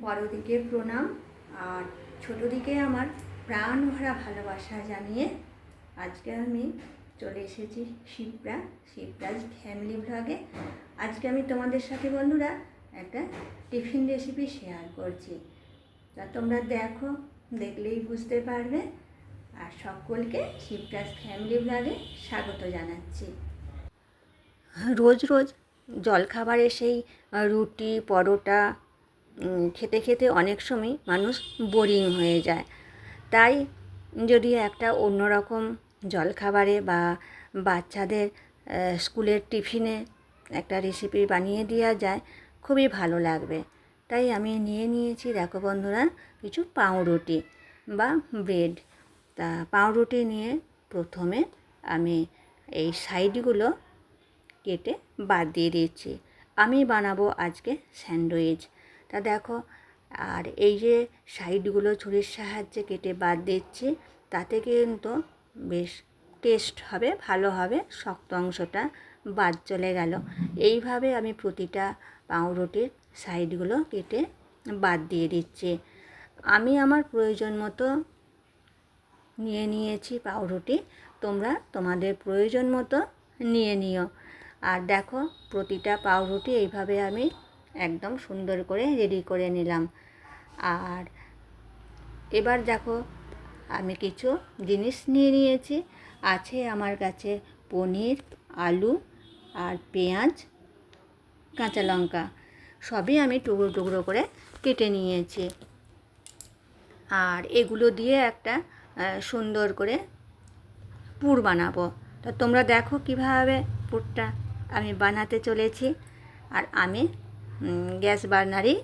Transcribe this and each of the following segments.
বড়দিকে প্রণাম আর ছোটোদিকে আমার প্রাণ ভরা ভালোবাসা জানিয়ে আজকে আমি চলে এসেছি শিবরাজ ফ্যামিলি ব্লগে। আজকে আমি তোমাদের সাথে বন্ধুরা একটা টিফিন রেসিপি শেয়ার করছি, তা তোমরা দেখো, দেখলেই বুঝতে পারবে। আর সকলকে শিবরাজ ফ্যামিলি ব্লগে স্বাগত জানাচ্ছি। রোজ রোজ জলখাবারে সেই রুটি পরোটা খেতে খেতে অনেক সময় মানুষ বোরিং হয়ে যায়। তাই যদি একটা অন্যরকম জলখাবারে বা বাচ্চাদের স্কুলের টিফিনে একটা রেসিপি বানিয়ে দেওয়া যায়, খুবই ভালো লাগবে। তাই আমি নিয়ে নিয়েছি, দেখো বন্ধুরা, কিছু পাউরুটি বা ব্রেড। তা পাউরুটি নিয়ে প্রথমে আমি এই সাইডগুলো কেটে বাদ দিয়ে দিচ্ছি। আমি বানাবো আজকে স্যান্ডউইচ। তা দেখো, আর এই যে সাইডগুলো ছুরির সাহায্যে কেটে বাদ দিচ্ছি, তাতে কিন্তু বেশ টেস্ট হবে, ভালো হবে। শক্ত অংশটা বাদ চলে গেল। এইভাবে আমি প্রতিটা পাউরুটির সাইডগুলো কেটে বাদ দিয়ে দিচ্ছি। আমি আমার প্রয়োজন মতো নিয়ে নিয়েছি পাউরুটি, তোমরা তোমাদের প্রয়োজন মতো নিয়ে নিও। আর দেখো, প্রতিটা পাউরুটি এইভাবে আমি একদম সুন্দর করে রেডি করে নিলাম। আর এবার দেখো, আমি কিছু জিনিস নিয়ে নিয়েছি। আছে আমার কাছে পনির, আলু আর পেঁয়াজ, কাঁচা লঙ্কা, সবই আমি টুকরো টুকরো করে কেটে নিয়েছি। আর এগুলো দিয়ে একটা সুন্দর করে পুর বানাবো। তো তোমরা দেখো কিভাবে পুরটা আমি বানাতে চলেছি। আর আমি গ্যাস বার্নারই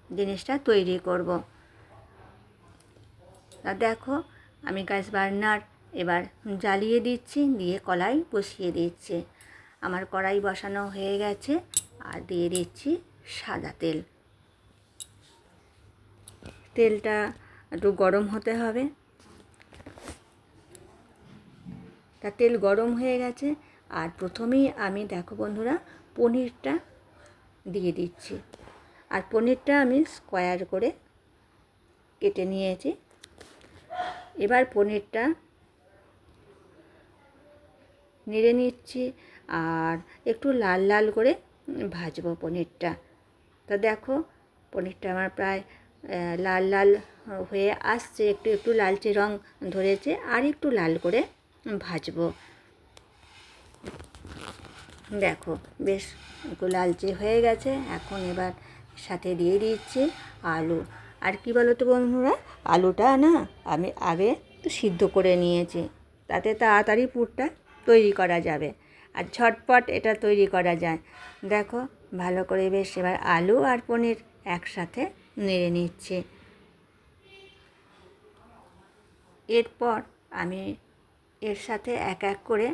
জিনিসটা তৈরি করব। তা দেখো, আমি গ্যাস বার্নার এবার জ্বালিয়ে দিচ্ছি, দিয়ে কড়াই বসিয়ে দিচ্ছি। আমার কড়াই বসানো হয়ে গেছে। আর দিয়ে দিচ্ছি সাদা তেল। তেলটা একটু গরম হতে হবে। তা তেল গরম হয়ে গেছে। আর প্রথমেই আমি, দেখো বন্ধুরা, পনিরটা দিয়ে দিচ্ছি। আর পনিরটা আমি স্কোয়ার করে কেটে নিয়েছি। এবার পনিরটা নেড়ে নিচ্ছি আর একটু লাল লাল করে ভাজবো পনিরটা। তা দেখো, পনিরটা আমার প্রায় লাল লাল হয়ে আসছে, একটু একটু লালচে রং ধরেছে। আর একটু লাল করে ভাজবো। দেখো, বেশ একটু লালচে হয়ে গেছে। এখন এবার সাথে দিয়ে দিচ্ছি আলু। আর কি বলো তো বন্ধুরা, আলুটা না আমি আগে একটু সিদ্ধ করে নিয়েছি, তাতে তাড়াতাড়ি পুরটা তৈরি করা যাবে আর ঝটপট এটা তৈরি করা যায়। দেখো, ভালো করে বেশ এবার আলু আর পনির একসাথে নেড়ে নিচ্ছি। এরপর আমি এর সাথে এক এক করে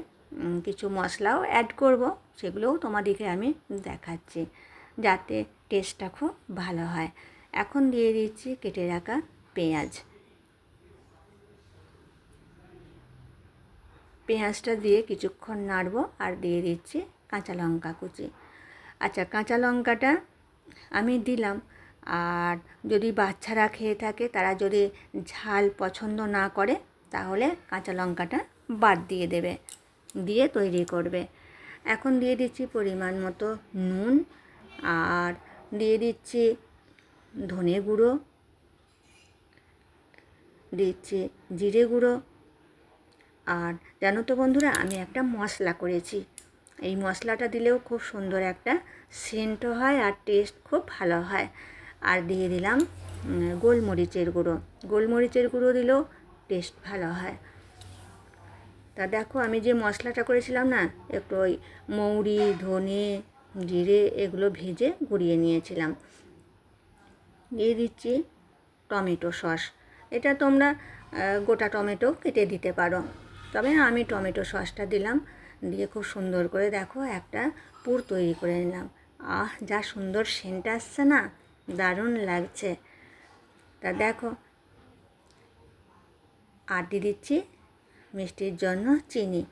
কিছু মশলাও অ্যাড করব, সেগুলোও তোমাদেরকে আমি দেখাচ্ছি, যাতে টেস্টটা খুব ভালো হয়। এখন দিয়ে দিচ্ছি কেটে রাখা পেঁয়াজ। পেঁয়াজটা দিয়ে কিছুক্ষণ নাড়ব। আর দিয়ে দিচ্ছি কাঁচা লঙ্কা কুচি। আচ্ছা, কাঁচা লঙ্কাটা আমি দিলাম। আর যদি বাচ্চারা খেয়ে থাকে, তারা যদি ঝাল পছন্দ না করে, তাহলে কাঁচা লঙ্কাটা বাদ দিয়ে দেবে, দিয়ে তৈরি করবে। এখন দিয়ে দিচ্ছি পরিমাণ মতো নুন। আর দিয়ে দিচ্ছি ধনে গুঁড়ো, দিচ্ছি জিরে গুঁড়ো। আর জানো তো বন্ধুরা, আমি একটা মশলা করেছি। এই মশলাটা দিলেও খুব সুন্দর একটা সেন্টও হয় আর টেস্ট খুব ভালো হয়। আর দিয়ে দিলাম গোলমরিচের গুঁড়ো। গোলমরিচের গুঁড়ো দিলেও টেস্ট ভালো হয়। তা দেখো, আমি যে মশলাটা করেছিলাম না, একটু ওই মৌরি, ধনে, জিরে এগুলো ভেজে গুঁড়িয়ে নিয়েছিলাম। দিয়ে দিচ্ছি টমেটো সস। এটা তোমরা গোটা টমেটো কেটে দিতে পারো, তবে আমি টমেটো সসটা দিলাম। দিয়ে খুব সুন্দর করে দেখো একটা পুর তৈরি করে নিলাম। যা সুন্দর সেন্ট আসছে না, দারুণ লাগছে। তা দেখো, আর দিয়ে দিচ্ছি মিষ্টির জন্য চিনি।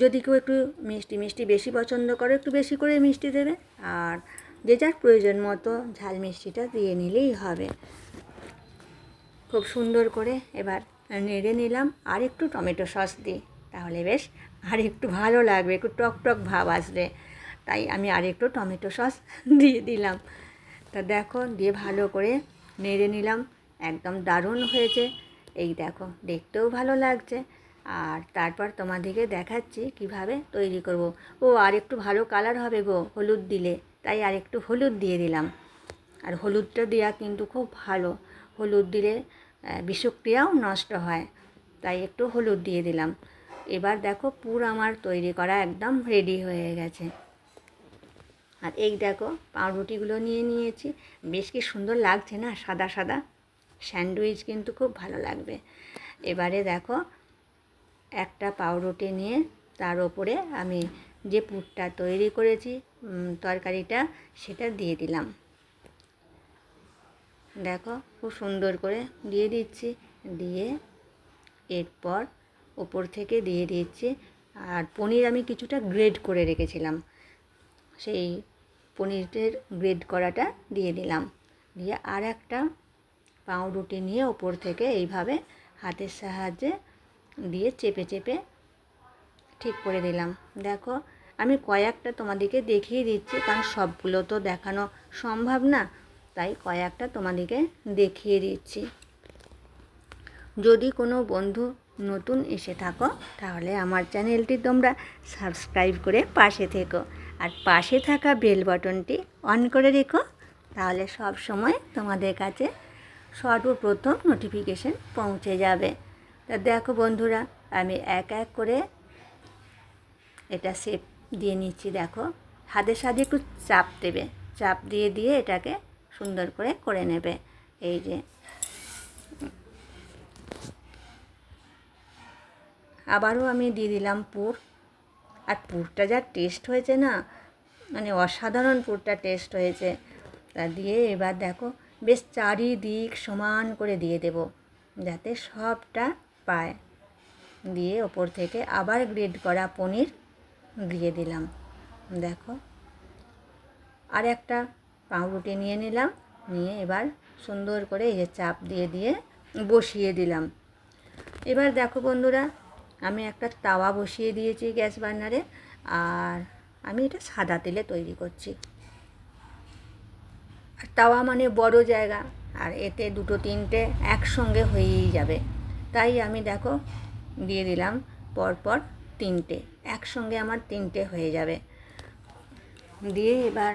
যদি কেউ একটু মিষ্টি মিষ্টি বেশি পছন্দ করে, একটু বেশি করে মিষ্টি দেবে। আর যে যার প্রয়োজন মতো ঝাল মিষ্টিটা দিয়ে নিলেই হবে। খুব সুন্দর করে এবার নেড়ে নিলাম, আর একটু টমেটো সস দিই, তাহলে বেশ আর একটু ভালো লাগবে, একটু টক টক ভাব আসবে, তাই আমি আর একটু টমেটো সস দিয়ে দিলাম। তা দেখো, দিয়ে ভালো করে নেড়ে নিলাম, একদম দারুণ হয়েছে। এই দেখো, দেখতেও ভালো লাগছে। আর তারপর তোমাদেরকে দেখাচ্ছি কিভাবে তৈরি করব। ও, আর একটু ভালো কালার হবে গো হলুদ দিলে, তাই আর একটু হলুদ দিয়ে দিলাম। আর হলুদটা দেওয়া কিন্তু খুব ভালো, হলুদ দিলে বিষক্রিয়াও নষ্ট হয়, তাই একটু হলুদ দিয়ে দিলাম। এবার দেখো, পুর আমার তৈরি করা একদম রেডি হয়ে গেছে। আর এই দেখো, পাউরুটিগুলো নিয়ে নিয়েছি, বেশ কি সুন্দর লাগছে না, সাদা সাদা স্যান্ডউইচ কিন্তু খুব ভালো লাগবে। এবারে দেখো, একটা পাউরুটি নিয়ে তার ওপরে আমি যে পুরটা তৈরি করেছি, তরকারিটা, সেটা দিয়ে দিলাম। দেখো, খুব সুন্দর করে দিয়ে দিচ্ছি, দিয়ে এরপর ওপর থেকে দিয়ে দিচ্ছি। আর পনির আমি কিছুটা গ্রেড করে রেখেছিলাম, সেই পনিরের গ্রেড করাটা দিয়ে দিলাম। দিয়ে আর একটা পাউরুটি নিয়ে ওপর থেকে এইভাবে হাতের সাহায্যে দিয়ে চেপে চেপে ঠিক করে দিলাম। দেখো, আমি কয়েকটা তোমাদেরকে দেখিয়ে দিচ্ছি, কারণ সবগুলো তো দেখানো সম্ভব না, তাই কয়েকটা তোমাদেরকে দেখিয়ে দিচ্ছি। যদি কোনো বন্ধু নতুন এসে থাকো, তাহলে আমার চ্যানেলটি তোমরা সাবস্ক্রাইব করে পাশে থেকো, আর পাশে থাকা বেল বাটনটি অন করে রেখো, তাহলে সব সময় তোমাদের কাছে সর্বপ্রথম নোটিফিকেশন পৌঁছে যাবে। তা দেখো বন্ধুরা, আমি এক এক করে এটা শেপ দিয়ে নিচ্ছি। দেখো, হাতের সাথে একটু চাপ দেবে, চাপ দিয়ে দিয়ে এটাকে সুন্দর করে নেবে। এই যে, আবারও আমি দিয়ে দিলাম পুর। আর পুরটা যা টেস্ট হয়েছে না, মানে অসাধারণ পুরটা টেস্ট হয়েছে। তা দিয়ে এবার দেখো, বেশ চারিদিক সমান করে দিয়ে দেব, যাতে সবটা পায়। দিয়ে ওপর থেকে আবার গ্রেড করা পনির দিয়ে দিলাম। দেখো, আর একটা পাউরুটি নিয়ে নিলাম, নিয়ে এবার সুন্দর করে এই যে চাপ দিয়ে দিয়ে বসিয়ে দিলাম। এবার দেখো বন্ধুরা, আমি একটা তাওয়া বসিয়ে দিয়েছি গ্যাস বার্নারে, আর আমি এটা সাদা তেলে তৈরি করছি। আর তাওয়া মানে বড় জায়গা, আর এতে দুটো তিনটে একসঙ্গে হয়েই যাবে, তাই আমি দেখো দিয়ে দিলাম পরপর তিনটে, একসঙ্গে আমার তিনটে হয়ে যাবে। দিয়ে এবার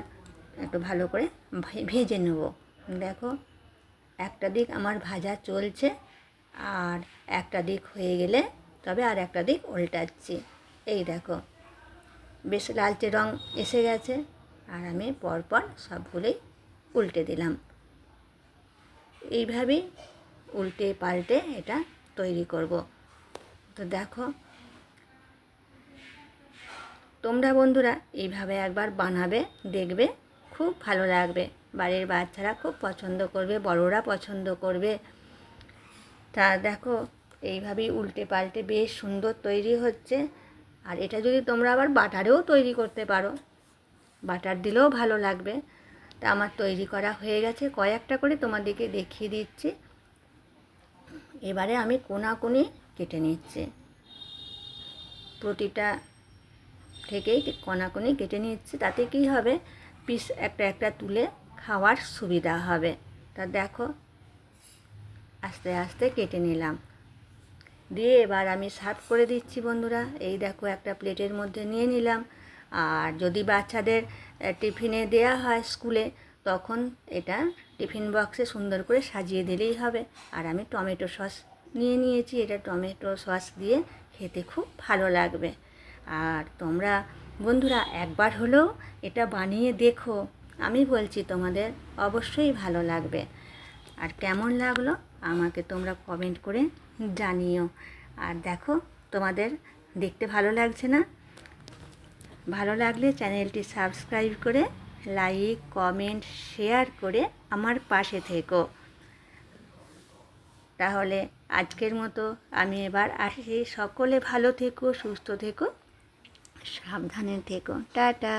একটু ভালো করে ভেজে নেব। দেখো, একটা দিক আমার ভাজা চলছে, আর একটা দিক হয়ে গেলে তবে আর একটা দিক উল্টাচ্ছি। এই দেখো, বেশ লালচে রং এসে গেছে, আর আমি পরপর সবগুলোই উল্টে দিলাম। এইভাবেই উল্টে পাল্টে এটা তৈরি করব। তো দেখো, তোমরা বন্ধুরা এইভাবে একবার বানাবে, দেখবে খুব ভালো লাগবে, বাড়ির বাচ্চারা খুব পছন্দ করবে, বড়রা পছন্দ করবে। তা দেখো, এইভাবেই উল্টে পাল্টে বেশ সুন্দর তৈরি হচ্ছে। আর এটা যদি তোমরা আবার বাটারেও তৈরি করতে পারো, বাটার দিলেও ভালো লাগবে। তা আমার তৈরি করা হয়ে গেছে, কয়েকটা করে তোমাদেরকে দেখিয়ে দিচ্ছি। এবারে আমি কোনাকুনি কেটে নিচ্ছি, প্রতিটা থেকেই কোনাকুনি কেটে নিচ্ছি, তাতে কী হবে, পিস একটা একটা তুলে খাওয়ার সুবিধা হবে। তা দেখো, আস্তে আস্তে কেটে নিলাম, দিয়ে এবার আমি সার্ভ করে দিচ্ছি বন্ধুরা। এই দেখো, একটা প্লেটের মধ্যে নিয়ে নিলাম। আর যদি বাচ্চাদের টিফিনে দেয়া হয় স্কুলে, তখন এটা টিফিন বক্সে সুন্দর করে সাজিয়ে দিলেই হবে। আর আমি টমেটো সস নিয়ে নিয়েছি, এটা টমেটো সস দিয়ে খেতে খুব ভালো লাগবে। আর তোমরা বন্ধুরা একবার হলেও এটা বানিয়ে দেখো, আমি বলছি তোমাদের অবশ্যই ভালো লাগবে। আর কেমন লাগলো আমাকে তোমরা কমেন্ট করে জানিও। আর দেখো, তোমাদের দেখতে ভালো লাগছে না? ভালো লাগলে চ্যানেলটি সাবস্ক্রাইব করে লাইক, কমেন্ট, শেয়ার করে আমার পাশে থেকো। তাহলে আজকের মতো আমি এবার আসি। সকলে ভালো থেকো, সুস্থ থেকো, সাবধানে থেকো। টাটা।